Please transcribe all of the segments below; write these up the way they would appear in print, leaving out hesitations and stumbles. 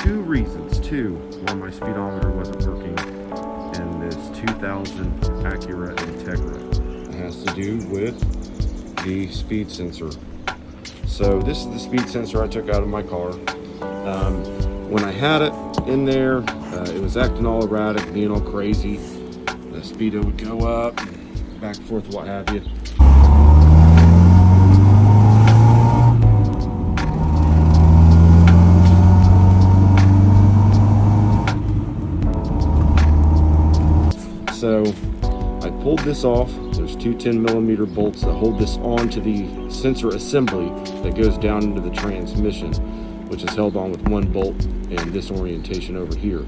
two reasons, why my speedometer wasn't working in this 2000 Acura Integra. It has to do with the speed sensor. So this is the speed sensor I took out of my car. When I had it in there, it was acting all erratic, being all crazy. The speedo would go up, back and forth, what have you. So I pulled this off. There's two 10mm bolts that hold this onto the sensor assembly that goes down into the transmission, which is held on with one bolt and this orientation over here.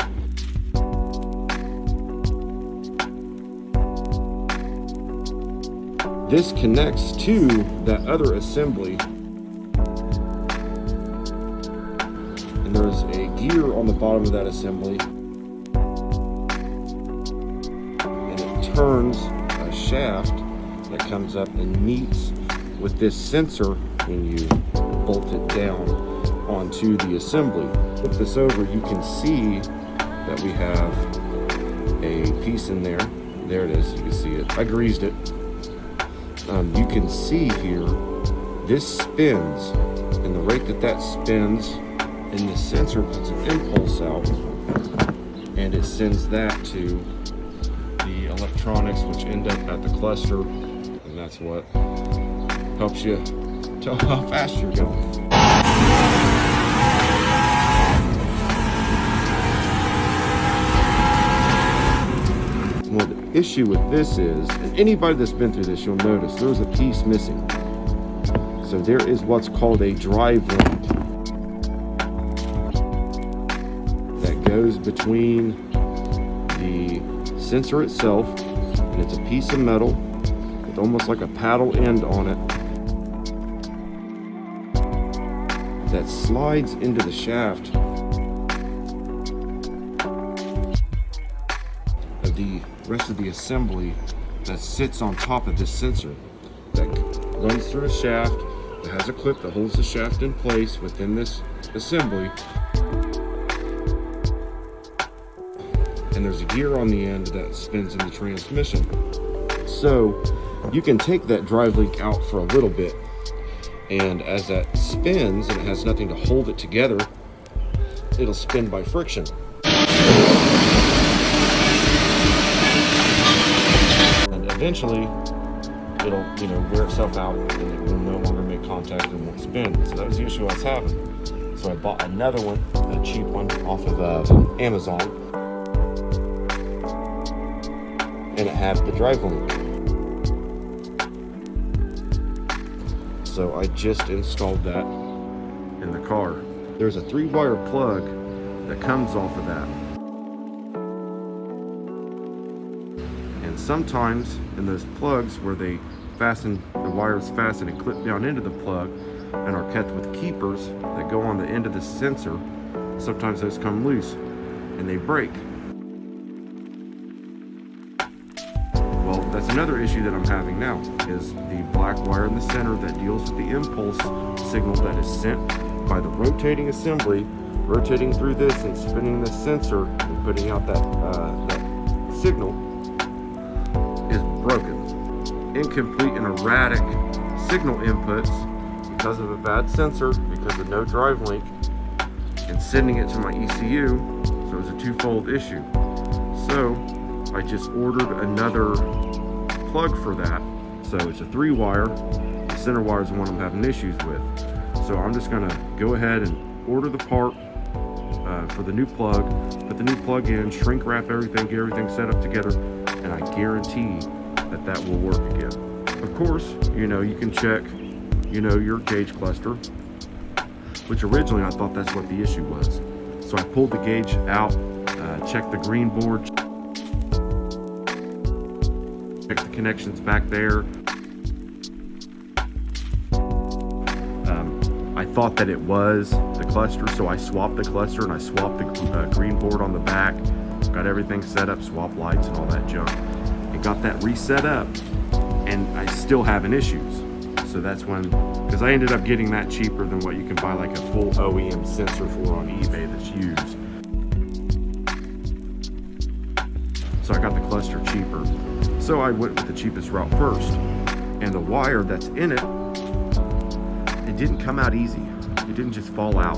This connects to that other assembly, and there's a gear on the bottom of that assembly, and it turns a shaft that comes up and meets with this sensor when you bolt it down onto the assembly. Flip this over, you can see that we have a piece in there. There it is, you can see it. I greased it. You can see here, this spins, and the rate that spins, and the sensor puts an impulse out, and it sends that to the electronics, which end up at the cluster, and that's what helps you tell how fast you're going. Well, the issue with this is, and anybody that's been through this, you'll notice there's a piece missing. So there is what's called a drive link that goes between the sensor itself, and it's a piece of metal with almost like a paddle end on it that slides into the shaft of the rest of the assembly that sits on top of this sensor that runs through a shaft that has a clip that holds the shaft in place within this assembly, and there's a gear on the end that spins in the transmission. So you can take that drive link out for a little bit, and as that spins and it has nothing to hold it together, it'll spin by friction. And eventually it'll, wear itself out, and it will no longer make contact and won't spin. So that was the issue I was having. So I bought another one, a cheap one off of Amazon, and it had the drive link. So I just installed that in the car. There's a 3-wire plug that comes off of that. And sometimes in those plugs where they fasten, the wires fasten and clip down into the plug and are kept with keepers that go on the end of the sensor, sometimes those come loose and they break. Well, that's another issue that I'm having now, is the black wire in the center that deals with the impulse signal that is sent by the rotating assembly, rotating through this and spinning the sensor and putting out that signal, is broken. Incomplete and erratic signal inputs because of a bad sensor, because of no drive link, and sending it to my ECU, so it's a twofold issue. So I just ordered another plug for that. So it's a 3-wire. The center wire is the one I'm having issues with. So I'm just gonna go ahead and order the part for the new plug, put the new plug in, shrink wrap everything, get everything set up together, and I guarantee that that will work again. Of course, you can check, your gauge cluster, which originally I thought that's what the issue was. So I pulled the gauge out, checked the green board, checked the connections back there. I thought that it was the cluster, so I swapped the cluster and I swapped the green board on the back, got everything set up, swapped lights and all that junk. It got that reset up, and I still having issues. So that's when because I ended up getting that cheaper than what you can buy like a full OEM sensor for on eBay that's used. So I got the cluster cheaper. So I went with the cheapest route first. And the wire that's in it, it didn't come out easy. It didn't just fall out.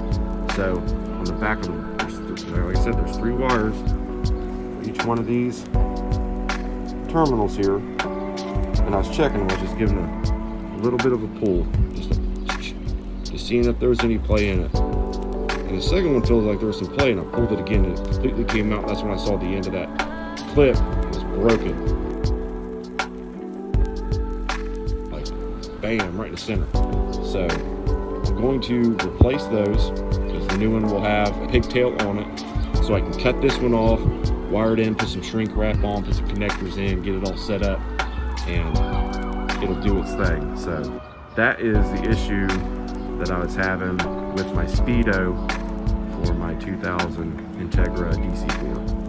So on the back of them, like I said, there's 3 wires for each one of these terminals here. And I was checking, I was just giving a little bit of a pull, just seeing if there was any play in it. And the second one feels like there was some play, and I pulled it again, and it completely came out. That's when I saw the end of that clip. It was broken. Like, bam, right in the center. So I'm going to replace those, because the new one will have a pigtail on it. So I can cut this one off, wire it in, put some shrink wrap on, put some connectors in, get it all set up, and it'll do its thing. So that is the issue that I was having with my Speedo for my 2000 Integra DC4.